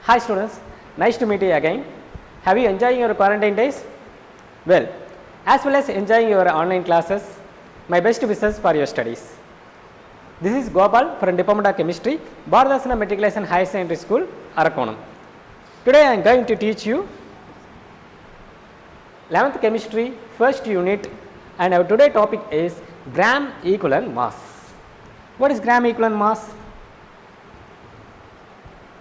Hi students, nice to meet you again. Have you enjoying your quarantine days? Well, as well as enjoying your online classes, my best wishes for your studies. This is Gopal from Department of Chemistry, Bharadasana Matriculation Higher Secondary School, Arakonam. Today I am going to teach you 11th Chemistry first unit, and our today topic is gram equivalent mass. What is gram equivalent mass?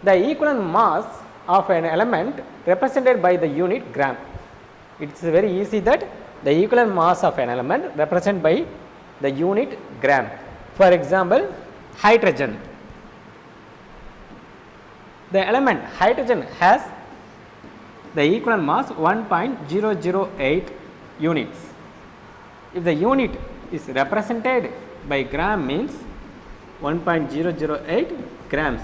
The equivalent mass of an element represented by the unit gram. It is very easy that the equivalent mass of an element represented by the unit gram. For example, hydrogen. The element hydrogen has the equivalent mass 1.008 units. If the unit is represented by gram, means 1.008 grams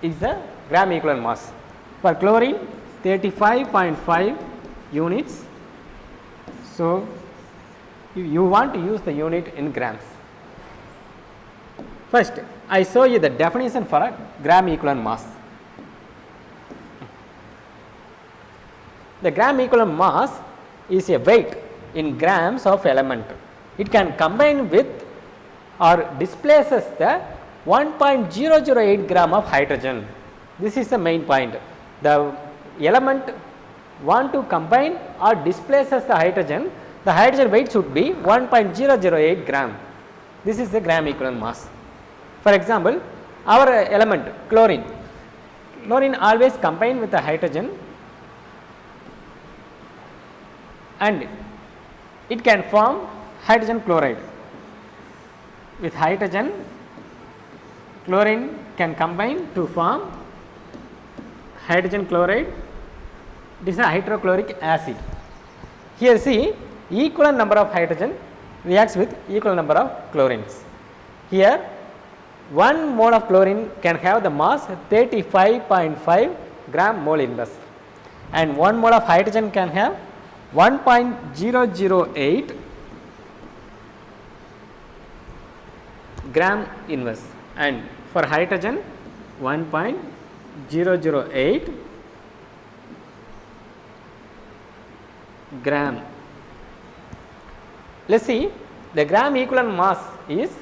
is the gram equivalent mass. For chlorine, 35.5 units. So you want to use the unit in grams. First, I show you the definition for a gram equivalent mass. The gram equivalent mass is a weight in grams of element. It can combine with or displaces the 1.008 gram of hydrogen. This is the main point. The element want to combine or displaces the hydrogen weight should be 1.008 gram. This is the gram equivalent mass. For example, our element chlorine. Chlorine always combine with the hydrogen and it can form hydrogen chloride. With hydrogen, chlorine can combine to form hydrogen chloride. This is a hydrochloric acid. Here see, equal number of hydrogen reacts with equal number of chlorines. Here 1 mole of chlorine can have the mass 35.5 gram mole inverse, and 1 mole of hydrogen can have 1.008 gram inverse, and for hydrogen 1.008 gram. Let us see, the gram equivalent mass is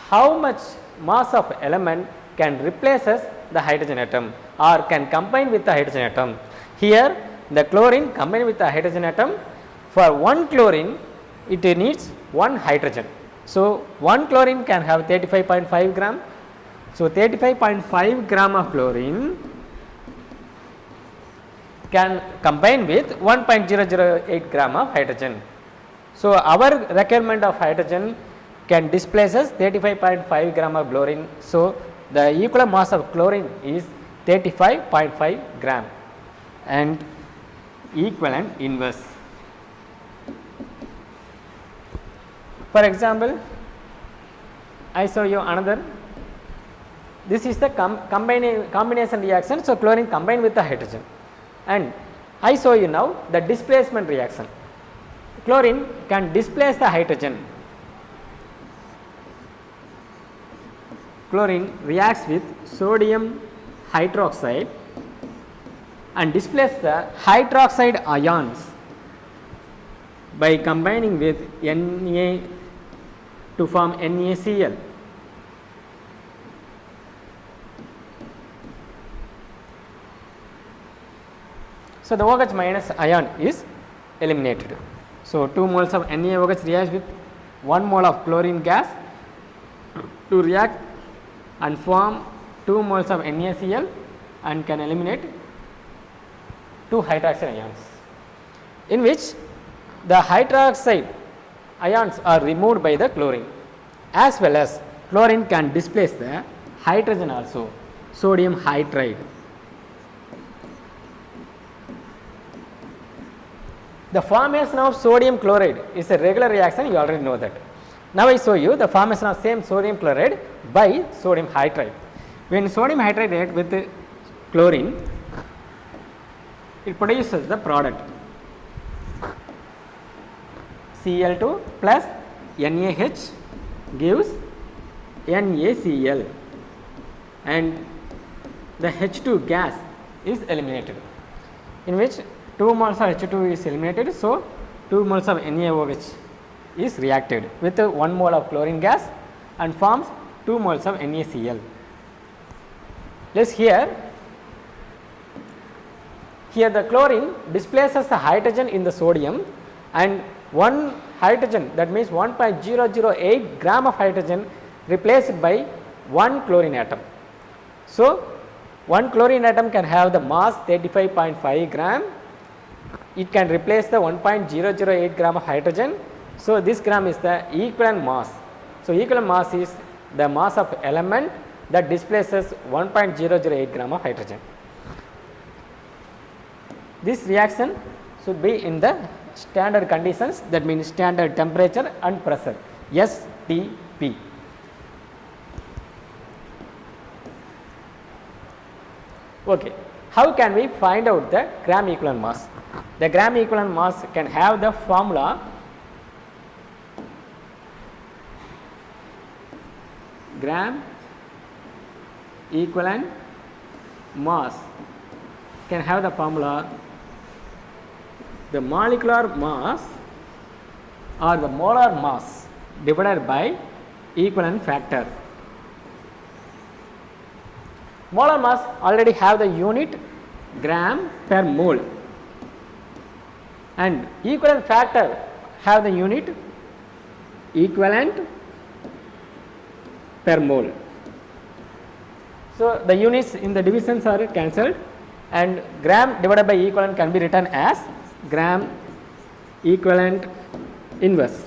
how much mass of element can replaces the hydrogen atom or can combine with the hydrogen atom. Here the chlorine combine with the hydrogen atom. For 1 chlorine it needs 1 hydrogen. So 1 chlorine can have 35.5 gram. So 35.5 gram of chlorine can combine with 1.008 gram of hydrogen. So our requirement of hydrogen can displaces 35.5 gram of chlorine. So the equivalent mass of chlorine is 35.5 gram and equivalent inverse. For example, I show you another. This is the combination reaction. So chlorine combined with the hydrogen, and I show you now the displacement reaction. Chlorine can displace the hydrogen. Chlorine reacts with sodium hydroxide and displaces the hydroxide ions by combining with Na to form NaCl. So the OH minus ion is eliminated. So 2 moles of NaOH reacts with 1 mole of chlorine gas to react and form 2 moles of NaCl and can eliminate 2 hydroxide ions, in which the hydroxide ions are removed by the chlorine, as well as chlorine can displace the hydrogen also, sodium hydride. The formation of sodium chloride is a regular reaction, you already know that. Now I show you the formation of same sodium chloride by sodium hydride. When sodium hydride reacts with chlorine, it produces the product Cl2 plus NaH gives NaCl, and the H2 gas is eliminated, in which 2 moles of H2 is eliminated. So, 2 moles of NaOH is reacted with 1 mole of chlorine gas and forms 2 moles of NaCl. Let's here the chlorine displaces the hydrogen in the sodium, and 1 hydrogen, that means 1.008 gram of hydrogen replaced by 1 chlorine atom. So, 1 chlorine atom can have the mass 35.5 gram, it can replace the 1.008 gram of hydrogen. So, this gram is the equivalent mass. So, equivalent mass is the mass of element that displaces 1.008 gram of hydrogen. This reaction should be in the standard conditions, that means standard temperature and pressure, STP. Okay. How can we find out the gram equivalent mass? The gram equivalent mass can have the formula gram equivalent mass can have the formula the molecular mass or the molar mass divided by equivalent factor. Molar mass already have the unit gram per mole, and equivalent factor have the unit equivalent per mole. So, the units in the divisions are cancelled, and gram divided by equivalent can be written as gram equivalent inverse.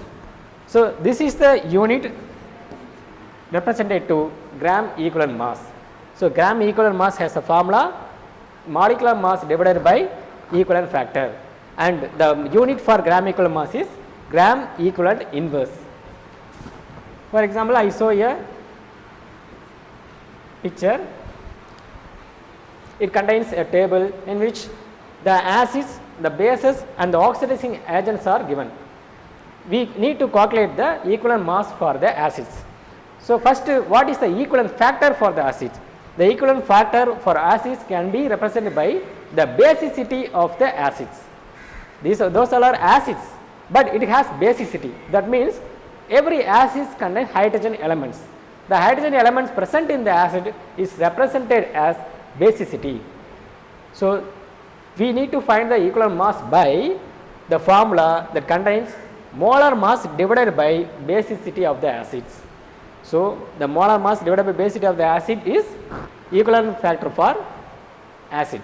So, this is the unit represented to gram equivalent mass. So, gram equivalent mass has a formula molecular mass divided by equivalent factor, and the unit for gram equivalent mass is gram equivalent inverse. For example, I show a picture. It contains a table in which the acids, the bases and the oxidizing agents are given. We need to calculate the equivalent mass for the acids. So, first what is the equivalent factor for the acids? The equivalent factor for acids can be represented by the basicity of the acids. Those all are acids, but it has basicity. That means every acid contains hydrogen elements. The hydrogen elements present in the acid is represented as basicity. So, we need to find the equivalent mass by the formula that contains molar mass divided by basicity of the acids. So, the molar mass divided by basicity of the acid is equivalent factor for acid.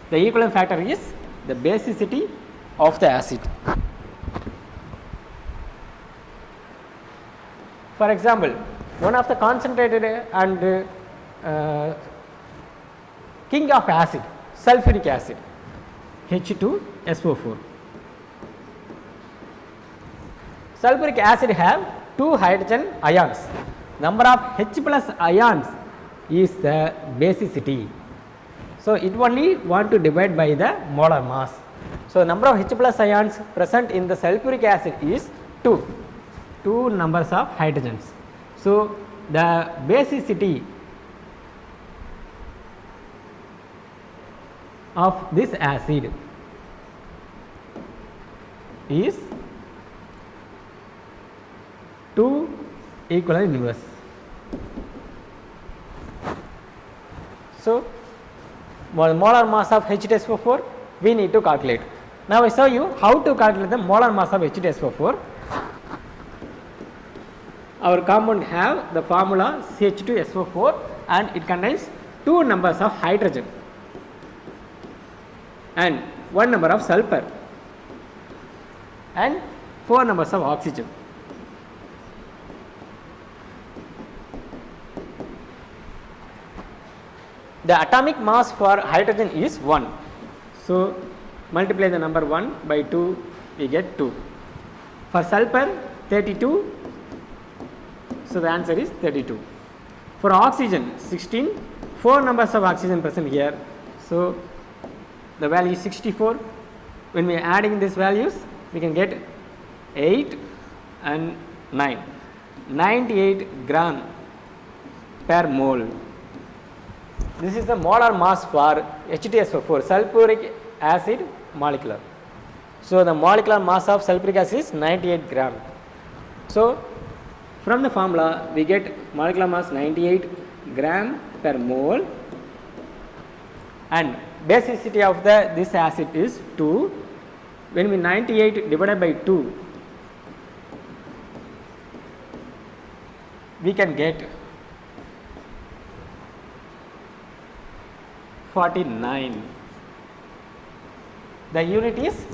The equivalent factor is the basicity of the acid. For example, one of the concentrated and king of acid, sulfuric acid, H2SO4. Sulfuric acid have 2 hydrogen ions. Number of H plus ions is the basicity. So, it only want to divide by the molar mass. So, number of H plus ions present in the sulfuric acid is 2 numbers of hydrogens. So, the basicity of this acid is 2 equivalent inverse. So, molar mass of H2SO4 we need to calculate. Now, I show you how to calculate the molar mass of H2SO4. Our compound have the formula CH2SO4 and it contains 2 numbers of hydrogen and 1 number of sulfur and 4 numbers of oxygen. The atomic mass for hydrogen is 1. So, multiply the number 1 by 2, we get 2. For sulfur 32, so the answer is 32. For oxygen 16, 4 numbers of oxygen present here. So, the value is 64. When we are adding these values, we can get 8 and 9, 98 gram per mole. This is the molar mass for H2SO4, sulfuric acid molecular. So the molecular mass of sulfuric acid is 98 gram. So from the formula we get molecular mass 98 gram per mole, and basicity of this acid is 2. When we 98 divided by 2, we can get 49. The unit is,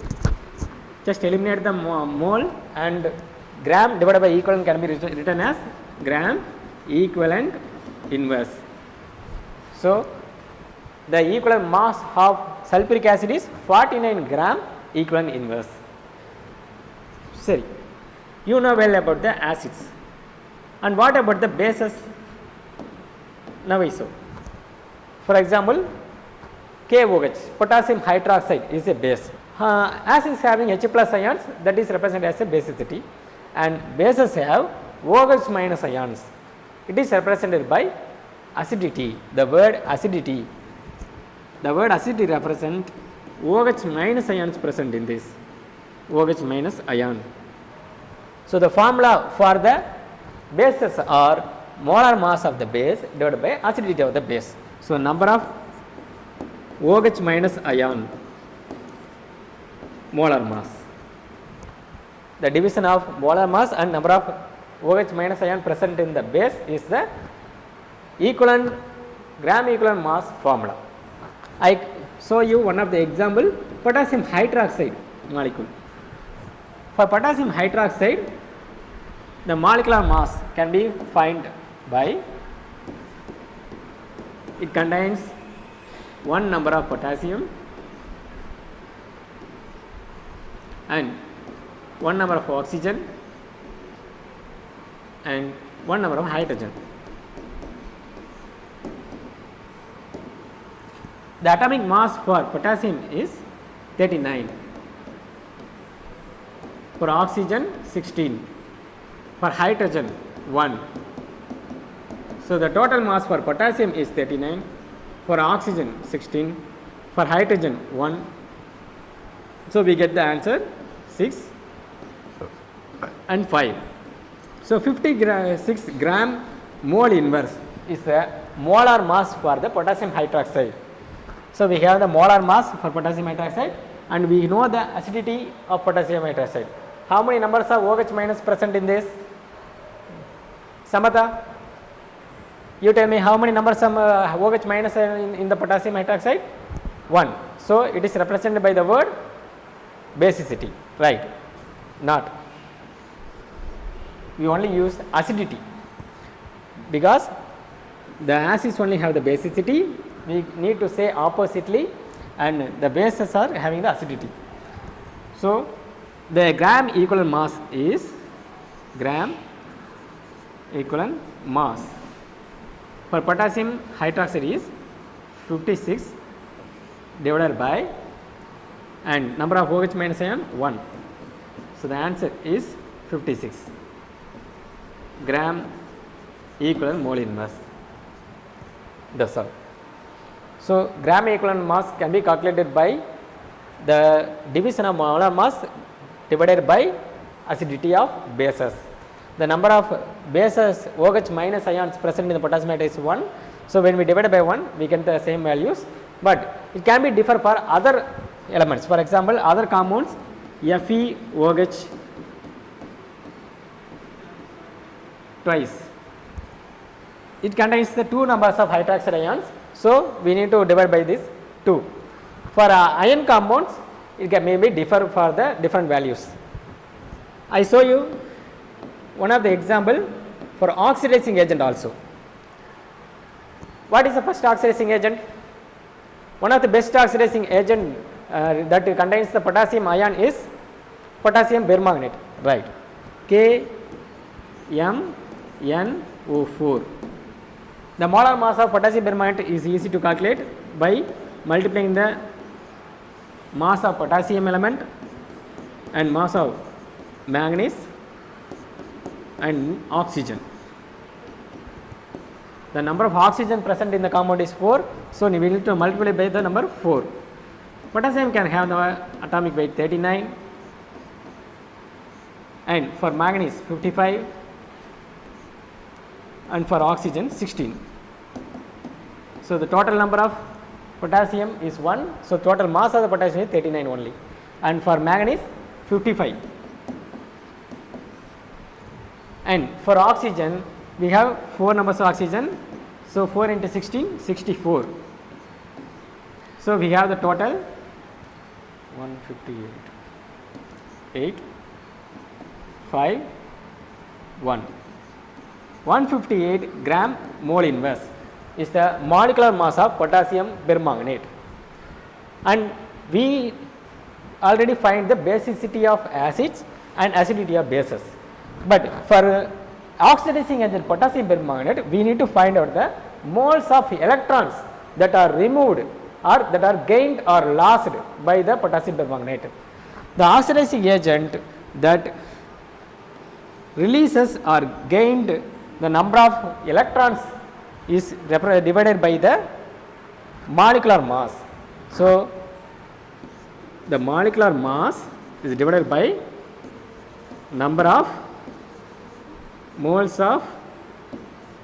just eliminate the mole, and gram divided by equivalent can be written as gram equivalent inverse. So the equivalent mass of sulfuric acid is 49 gram equivalent inverse. Sorry, you know well about the acids. And what about the bases? Now we saw. For example, KOH, potassium hydroxide, is a base. Acids having H plus ions, that is represented as a basicity, and bases have OH minus ions. It is represented by acidity. The word acidity represents OH minus ions present in this, OH minus ion. So the formula for the bases are molar mass of the base divided by acidity of the base. So number of OH minus ion, molar mass. The division of molar mass and number of OH minus ion present in the base is the equivalent gram equivalent mass formula. I show you one of the example, potassium hydroxide molecule. For potassium hydroxide, the molecular mass can be found by, it contains one number of potassium and one number of oxygen and one number of hydrogen. The atomic mass for potassium is 39, for oxygen 16, for hydrogen 1. So the total mass for potassium is 39, for oxygen 16, for hydrogen 1. So we get the answer 6 and 5. So 56 gram mole inverse is the molar mass for the potassium hydroxide. So we have the molar mass for potassium hydroxide, and we know the acidity of potassium hydroxide. How many numbers of OH minus present in this? Samatha, you tell me how many numbers of OH minus in the potassium hydroxide? 1. So it is represented by the word basicity, right? Not. We only use acidity because the acids only have the basicity. We need to say oppositely, and the bases are having the acidity. So the gram equivalent mass is gram equivalent mass for potassium hydroxide is 56 divided by, and number of OH minus ion 1. So the answer is 56 gram equivalent mole inverse. That's all. So gram equivalent mass can be calculated by the division of molar mass divided by acidity of bases. The number of bases OH minus ions present in the potassium hydroxide is 1. So when we divide by 1, we get the same values, but it can be differ for other elements. For example, other compounds FeOH twice, it contains the 2 numbers of hydroxide ions. So we need to divide by this 2. For ion compounds, it can maybe differ for the different values. I show you one of the example for oxidizing agent also. What is the first oxidizing agent? One of the best oxidizing agent that contains the potassium ion is potassium permanganate, right? KMnO4. The molar mass of potassium permanganate is easy to calculate by multiplying the mass of potassium element and mass of manganese and oxygen. The number of oxygen present in the compound is 4. So, we need to multiply by the number 4. Potassium can have the atomic weight 39 and for manganese 55 and for oxygen 16. So, the total number of potassium is 1. So, total mass of the potassium is 39 only, and for manganese 55. And for oxygen we have 4 numbers of oxygen. So, 4 into 16 64. So, we have the total 158 8 5 1 158 gram mole inverse is the molecular mass of potassium permanganate, and we already find the basicity of acids and acidity of bases. But for oxidizing agent potassium permanganate, we need to find out the moles of electrons that are removed or that are gained or lost by the potassium permanganate. The oxidizing agent that releases or gained the number of electrons is divided by the molecular mass. So, the molecular mass is divided by number of moles of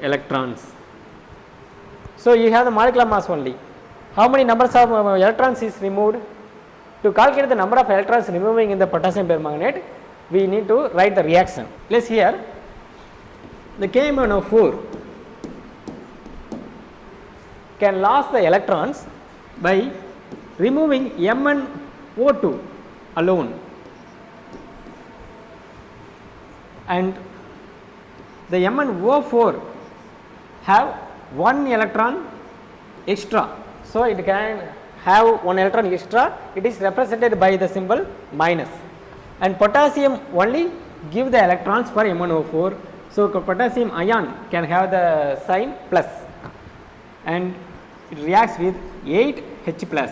electrons. So, you have the molecular mass only. How many numbers of electrons is removed? To calculate the number of electrons removing in the potassium permanganate, we need to write the reaction. Let's here the KMnO4 can lose the electrons by removing MnO2 alone, and the MnO4 have 1 electron extra. So, it can have 1 electron extra, it is represented by the symbol minus, and potassium only give the electrons for MnO4. So, potassium ion can have the sign plus, and it reacts with 8H plus,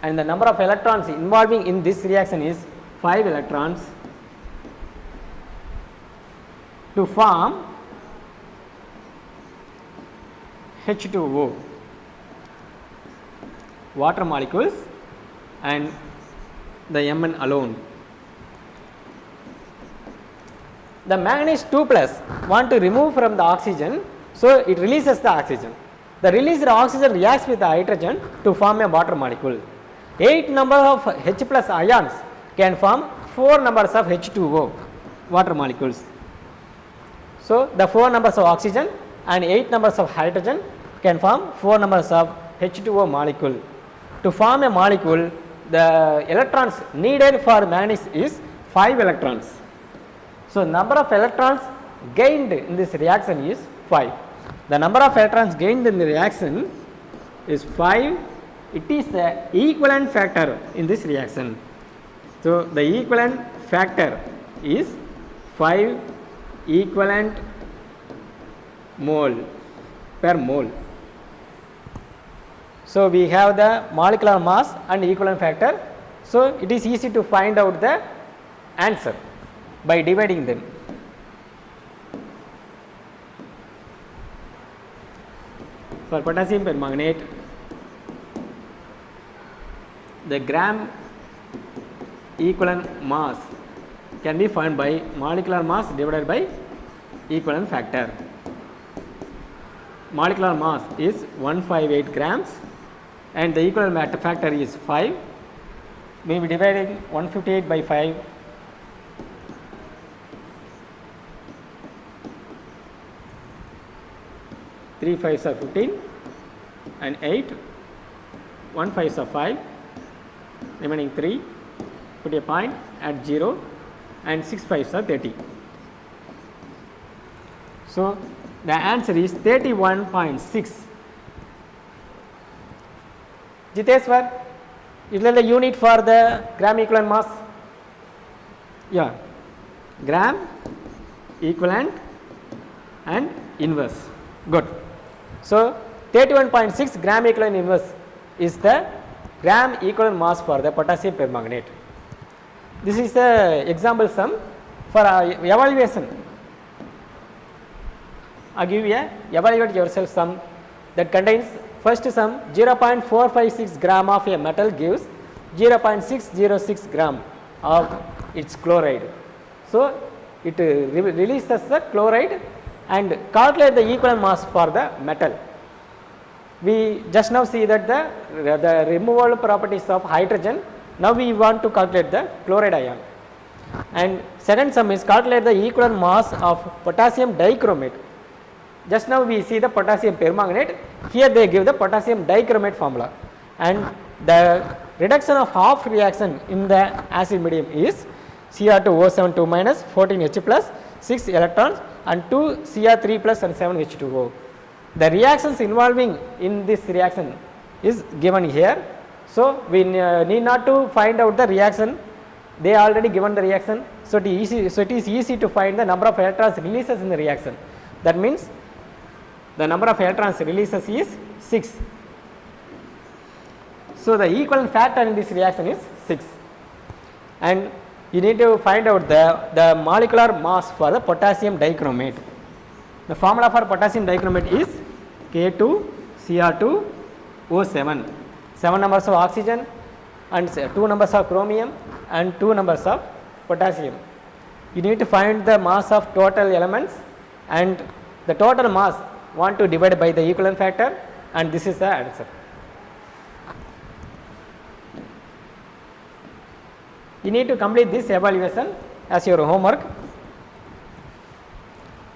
and the number of electrons involving in this reaction is 5 electrons to form H2O, water molecules, and the Mn alone. The manganese 2 plus want to remove from the oxygen, so it releases the oxygen. The released oxygen reacts with the hydrogen to form a water molecule. 8 number of H plus ions can form 4 numbers of H2O water molecules. So, the 4 numbers of oxygen and 8 numbers of hydrogen can form 4 numbers of H2O molecule. To form a molecule, the electrons needed for manganese is 5 electrons. So, number of electrons gained in this reaction is 5. The number of electrons gained in the reaction is 5. It is the equivalent factor in this reaction. So, the equivalent factor is 5 equivalent mole per mole. So, we have the molecular mass and equivalent factor. So, it is easy to find out the answer by dividing them. For potassium permanganate, the gram equivalent mass can be found by molecular mass divided by equivalent factor. Molecular mass is 158 grams and the equivalent factor is 5. We will be dividing 158 by 5. 3 5s are 15 and 8, 1 5s are 5, remaining 3, put a point at 0 and 6 5s are 30. So, the answer is 31.6. Jiteshwar, is there the unit for the gram equivalent mass? Yeah, gram equivalent and inverse. Good. So, 31.6 gram equivalent inverse is the gram equivalent mass for the potassium permanganate. This is the example sum for evaluation. I give you a evaluate yourself sum that contains first sum 0.456 gram of a metal gives 0.606 gram of its chloride. So, it releases the chloride and calculate the equivalent mass for the metal. We just now see that the removal properties of hydrogen. Now we want to calculate the chloride ion. And second sum is calculate the equivalent mass of potassium dichromate. Just now we see the potassium permanganate, here they give the potassium dichromate formula, and the reduction of half reaction in the acid medium is Cr2O72 minus 14H plus 6 electrons and 2 Cr3 plus and 7 H2O. The reactions involving in this reaction is given here. So, we need not to find out the reaction, they already given the reaction. So, it is easy to find the number of electrons releases in the reaction. That means the number of electrons releases is 6. So, the equivalent factor in this reaction is 6, and you need to find out the molecular mass for the potassium dichromate. The formula for potassium dichromate is K2Cr2O7, 7 numbers of oxygen and 2 numbers of chromium and 2 numbers of potassium. You need to find the mass of total elements, and the total mass want to divide by the equivalent factor, and this is the answer. You need to complete this evaluation as your homework.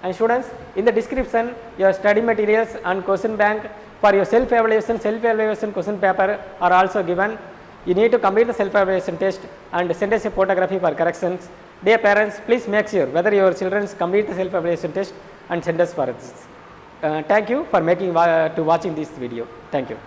And students, in the description your study materials and question bank for your self evaluation question paper are also given. You need to complete the self evaluation test and send us a photography for corrections. Dear parents, please make sure whether your children complete the self evaluation test and send us for this. Thank you for watching this video. Thank you.